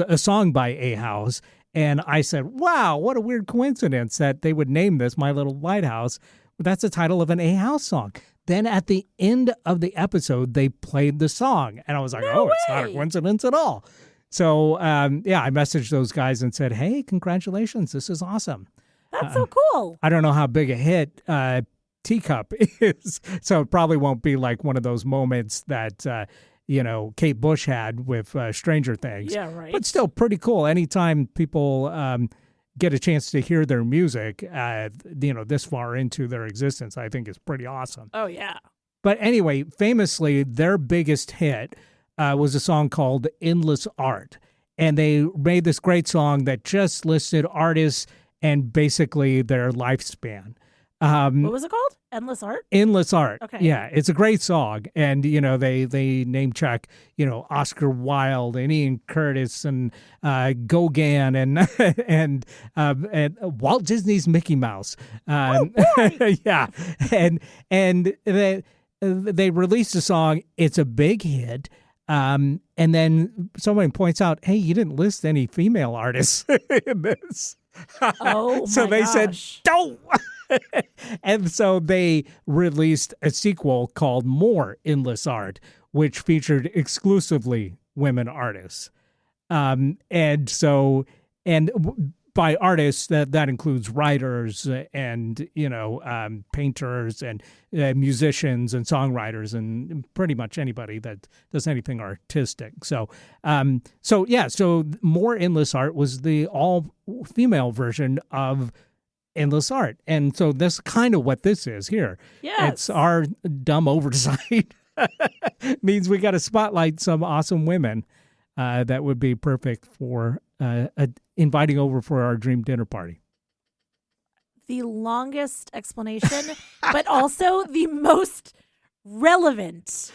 a song by A House. And I said, wow, what a weird coincidence that they would name this My Little Lighthouse. That's the title of an A House song. Then at the end of the episode, they played the song. And I was like, it's not a coincidence at all. So, I messaged those guys and said, hey, congratulations. This is awesome. That's so cool. I don't know how big a hit Teacup is. So it probably won't be like one of those moments that, Kate Bush had with Stranger Things. Yeah, right. But still pretty cool. Anytime people get a chance to hear their music, this far into their existence, I think is pretty awesome. Oh, yeah. But anyway, famously, their biggest hit was a song called Endless Art. And they made this great song that just listed artists and basically their lifespan. What was it called? Endless Art? Endless Art. Okay. Yeah, it's a great song. And, they name check, Oscar Wilde and Ian Curtis and Gauguin and Walt Disney's Mickey Mouse. Yeah. And they released a song. It's a big hit. And then someone points out, hey, you didn't list any female artists in this. Oh, so my they gosh. said, don't. And so they released a sequel called More Endless Art, which featured exclusively women artists. And by artists, that includes writers and, painters and musicians and songwriters and pretty much anybody that does anything artistic. So More Endless Art was the all-female version of Endless Art. And so that's kind of what this is here. Yes. It's our dumb oversight. Means we got to spotlight some awesome women that would be perfect for inviting over for our dream dinner party? The longest explanation, but also the most relevant.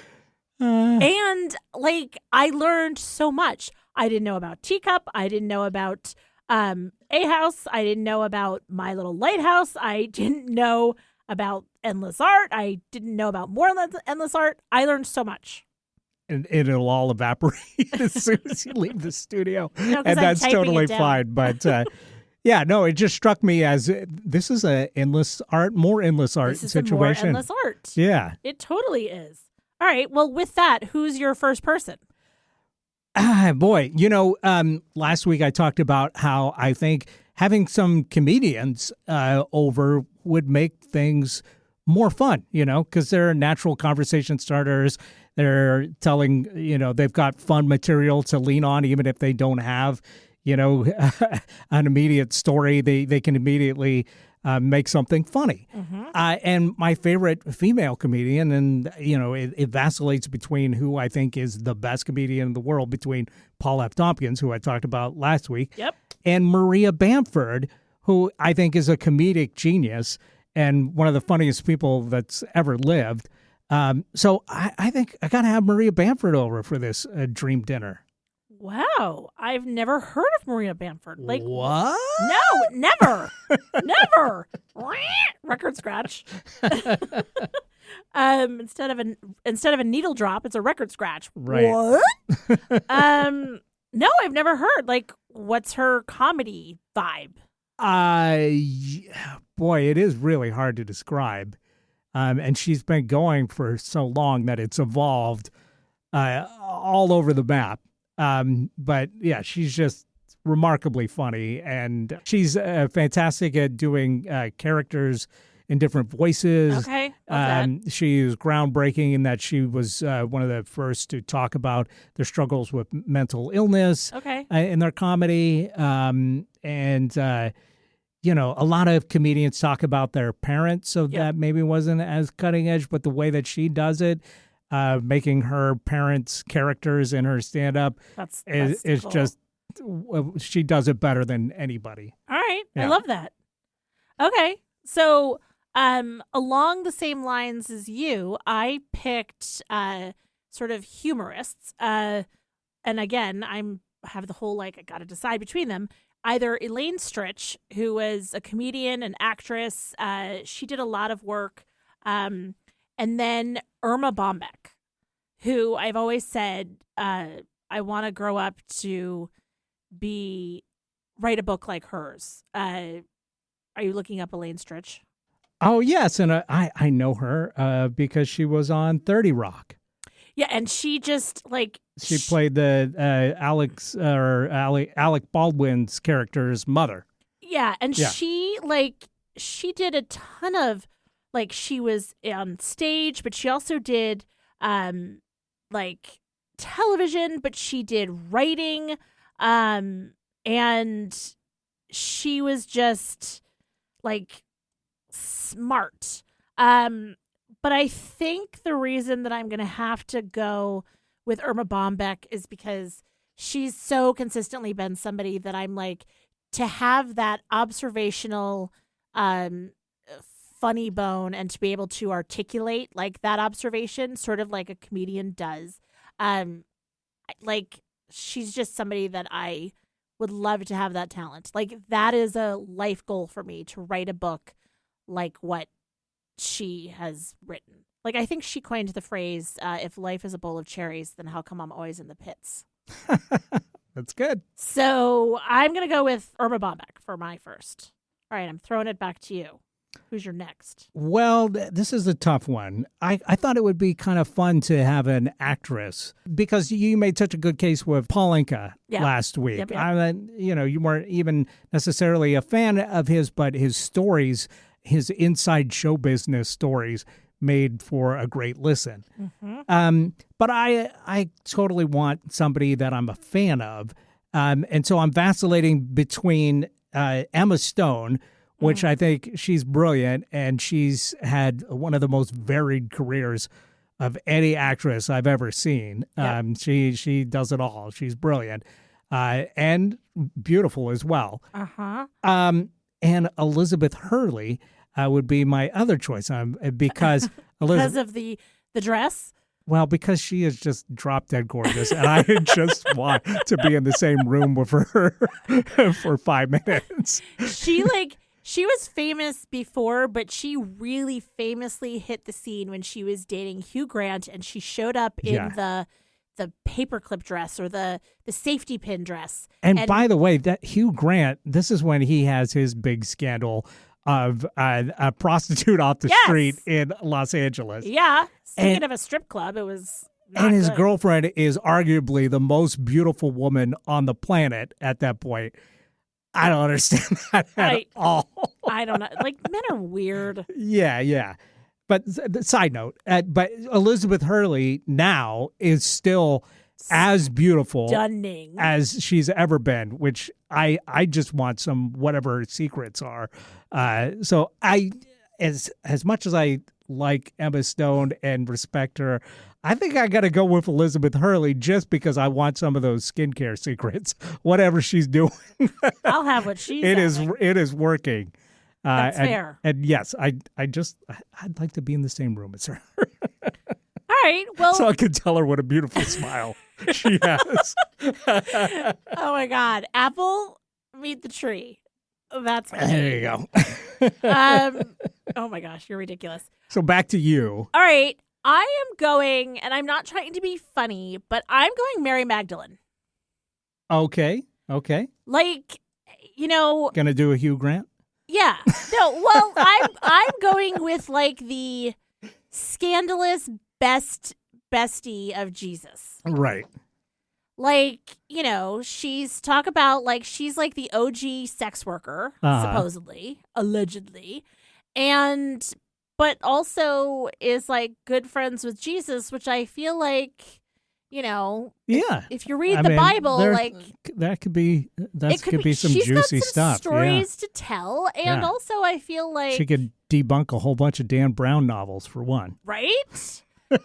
And like, I learned so much. I didn't know about Teacup. I didn't know about A House. I didn't know about My Little Lighthouse. I didn't know about Endless Art. I didn't know about more Endless Art. I learned so much. And it'll all evaporate as soon as you leave the studio. No, 'cause and I'm that's typing totally it down. fine. But yeah, no, it just struck me as this is a more endless art This is situation. a more Endless Art. Yeah. It totally is. All right. Well, with that, who's your first person? Boy, last week I talked about how I think having some comedians over would make things more fun, because they're natural conversation starters. They're telling, they've got fun material to lean on, even if they don't have, an immediate story. They can immediately make something funny. And my favorite female comedian, and, it vacillates between who I think is the best comedian in the world, between Paul F. Tompkins, who I talked about last week, Yep. and Maria Bamford, who I think is a comedic genius and one of the funniest people that's ever lived. So I think I got to have Maria Bamford over for this dream dinner. Wow. I've never heard of Maria Bamford. Like, What? no, never. Never. Record scratch. Instead of a needle drop, it's a record scratch. Right. What? No, I've never heard. Like, what's her comedy vibe? Boy, it is really hard to describe. And she's been going for so long that it's evolved all over the map. But yeah, she's just remarkably funny, and she's fantastic at doing characters in different voices. Okay. Love that. She is groundbreaking in that she was one of the first to talk about their struggles with mental illness Okay. in their comedy. A lot of comedians talk about their parents, so that maybe wasn't as cutting edge, but the way that she does it, making her parents' characters in her stand-up That's is cool. just, she does it better than anybody. All right. I Yeah. love that. Okay. So, along the same lines as you, I picked sort of humorists. And again, have the whole I got to decide between them. Either Elaine Stritch, who was a comedian and actress, she did a lot of work, and then Irma Bombeck, who I've always said I want to grow up to write a book like hers. Are you looking up Elaine Stritch? Oh, yes, and I know her because she was on 30 Rock. Yeah, and she just She played the Alec Baldwin's character's mother. Yeah, and Yeah. she did a ton of she was on stage, but she also did television, but she did writing, and she was just smart. But I think the reason that I'm going to have to go with Irma Bombeck is because she's so consistently been somebody that I'm to have that observational funny bone and to be able to articulate that observation sort of like a comedian does. She's just somebody that I would love to have that talent. That is a life goal for me, to write a book like what she has written. I think she coined the phrase, if life is a bowl of cherries, then how come I'm always in the pits? That's good. So I'm going to go with Irma Bombeck for my first. All right, I'm throwing it back to you. Who's your next? Well, this is a tough one. I thought it would be kind of fun to have an actress, because you made such a good case with Paul Anka last week. Yep. You weren't even necessarily a fan of his, but his stories, his inside show business stories, made for a great listen. Mm-hmm. But I totally want somebody that I'm a fan of. And so I'm vacillating between Emma Stone, which I think she's brilliant, and she's had one of the most varied careers of any actress I've ever seen. Yep. She does it all. She's brilliant. and beautiful as well. Uh-huh. And Elizabeth Hurley would be my other choice because Because of the dress? well, because she is just drop dead gorgeous, and I just want to be in the same room with her for 5 minutes. She was famous before, but she really famously hit the scene when she was dating Hugh Grant, and she showed up in the paperclip dress or the safety pin dress. And by the way, that Hugh Grant, this is when he has his big scandal of a prostitute off the street in Los Angeles. Yeah. Speaking of a strip club, it was not And his good. girlfriend is arguably the most beautiful woman on the planet at that point. I don't understand that at all. I don't know. Like, men are weird. Yeah. But side note, but Elizabeth Hurley now is still as beautiful Stunning. as she's ever been, which I just want some whatever her secrets are. So as much as I like Emma Stone and respect her, I think I got to go with Elizabeth Hurley just because I want some of those skincare secrets, whatever she's doing. I'll have what she's It having. is working. That's fair. And yes, I'd like to be in the same room as her. All right. Well, So I can tell her what a beautiful smile she has. oh my God. Apple, meet the tree. That's my There you go. oh my gosh, you're ridiculous. So back to you. All right. I am going, and I'm not trying to be funny, but I'm going Mary Magdalene. Okay. Like, Gonna do a Hugh Grant? yeah. No, well, I'm going with like the scandalous bestie of Jesus. Right. Like, she's talk about like she's like the OG sex worker, supposedly, allegedly. But also is like good friends with Jesus, which I feel like, Yeah. if you read I the mean, Bible, there- like that could be some she's juicy got some stuff. stories to tell, and Yeah. also I feel like She could debunk a whole bunch of Dan Brown novels for one. right?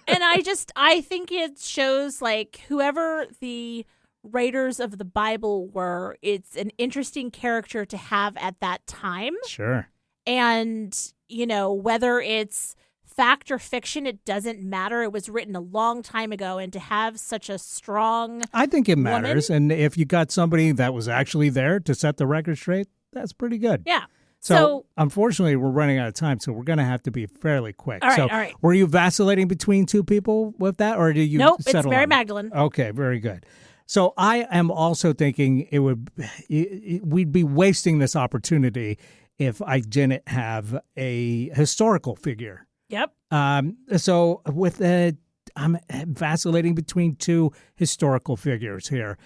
And I think it shows like whoever the writers of the Bible were, it's an interesting character to have at that time. Sure. And, whether it's fact or fiction, it doesn't matter. It was written a long time ago, and to have such a strong I think it matters. And if you got somebody that was actually there to set the record straight, that's pretty good. yeah. So unfortunately, we're running out of time, so we're going to have to be fairly quick. All right, so all right. Were you vacillating between two people with that, or did you Nope, it's settle Mary on- Magdalene. Okay, very good. So I am also thinking we'd be wasting this opportunity if I didn't have a historical figure. Yep. So I'm vacillating between two historical figures here.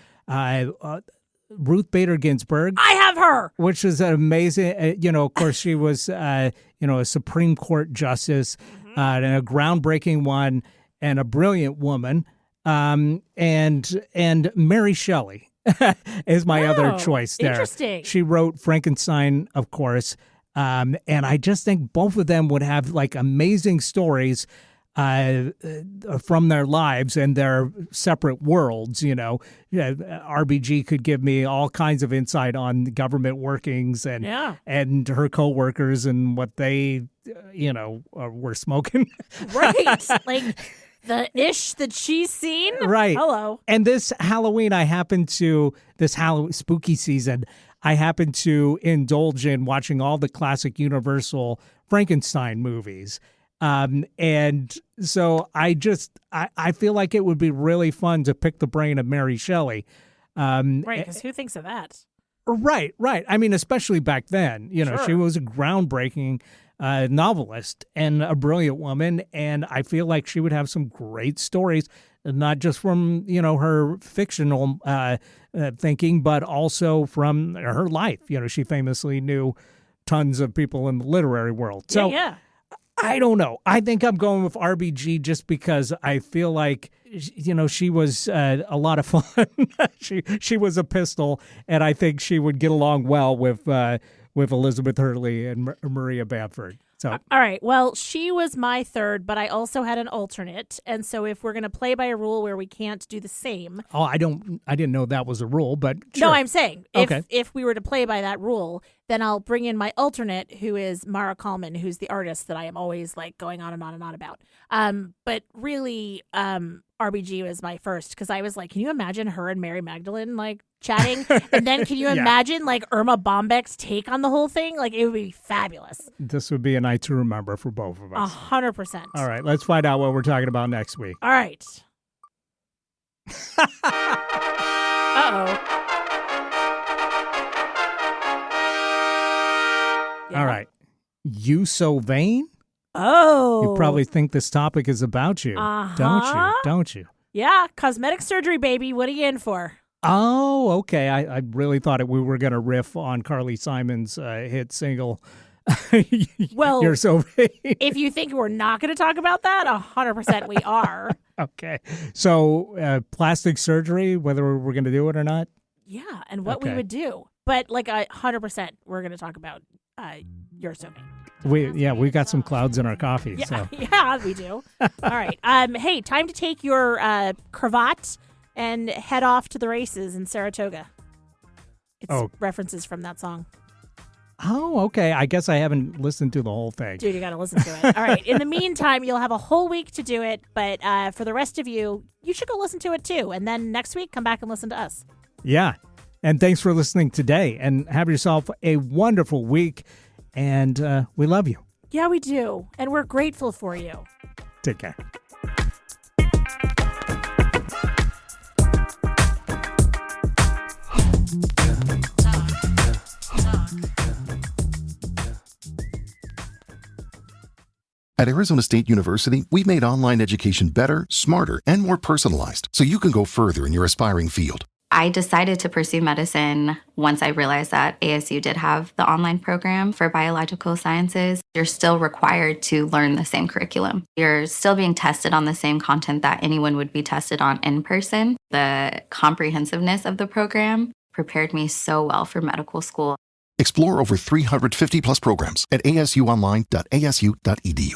Ruth Bader Ginsburg, I have her. which is amazing. Of course, she was, a Supreme Court justice, and a groundbreaking one, and a brilliant woman. And Mary Shelley is my other Oh, choice there. interesting. She wrote Frankenstein, of course. And I just think both of them would have like amazing stories from their lives and their separate worlds. RBG could give me all kinds of insight on government workings and her coworkers and what they, were smoking. Right. Like the ish that she's seen. Right. Hello. And this Halloween, this Halloween spooky season, I happen to indulge in watching all the classic Universal Frankenstein movies. And so I feel like it would be really fun to pick the brain of Mary Shelley. Right, because who thinks of that? Right. I mean, especially back then, Sure. she was a groundbreaking novelist and a brilliant woman. And I feel like she would have some great stories, not just from, her fictional thinking, but also from her life. She famously knew tons of people in the literary world. So yeah. I don't know. I think I'm going with RBG just because I feel like, she was a lot of fun. She was a pistol, and I think she would get along well with with Elizabeth Hurley and Maria Bamford. So, all right. Well, she was my third, but I also had an alternate. And so if we're going to play by a rule where we can't do the same. oh, I didn't know that was a rule, but sure. No, I'm saying Okay. if we were to play by that rule, then I'll bring in my alternate, who is Mara Kalman, who's the artist that I am always like going on and on and on about. But really, RBG was my first because I was like, can you imagine her and Mary Magdalene like chatting? And then can you Yeah. imagine like Irma Bombeck's take on the whole thing? Like it would be fabulous. This would be a night to remember for both of us. 100%. All right, let's find out what we're talking about next week. All right. Uh-oh. Yeah. All right. You so vain? Oh. You probably think this topic is about you, don't you? Uh-huh. Don't you? Yeah, cosmetic surgery, baby. What are you in for? Oh, okay. I really thought we were going to riff on Carly Simon's hit single, Well, You're So Vain. if you think we're not going to talk about that, 100% we are. Okay. So plastic surgery, whether we're going to do it or not? Yeah, and what we Okay. would do. But like 100% we're going to talk about You're So Vain. We got some clouds in our coffee. Yeah, So yeah, we do. All right. Hey, time to take your cravat and head off to the races in Saratoga. It's references from that song. Oh, okay. I guess I haven't listened to the whole thing. Dude, you got to listen to it. All right. In the meantime, you'll have a whole week to do it. But for the rest of you, you should go listen to it too. And then next week, come back and listen to us. Yeah. And thanks for listening today. And have yourself a wonderful week. And we love you. Yeah, we do. And we're grateful for you. Take care. At Arizona State University, we've made online education better, smarter, and more personalized so you can go further in your aspiring field. I decided to pursue medicine once I realized that ASU did have the online program for biological sciences. You're still required to learn the same curriculum. You're still being tested on the same content that anyone would be tested on in person. The comprehensiveness of the program prepared me so well for medical school. Explore over 350 plus programs at asuonline.asu.edu.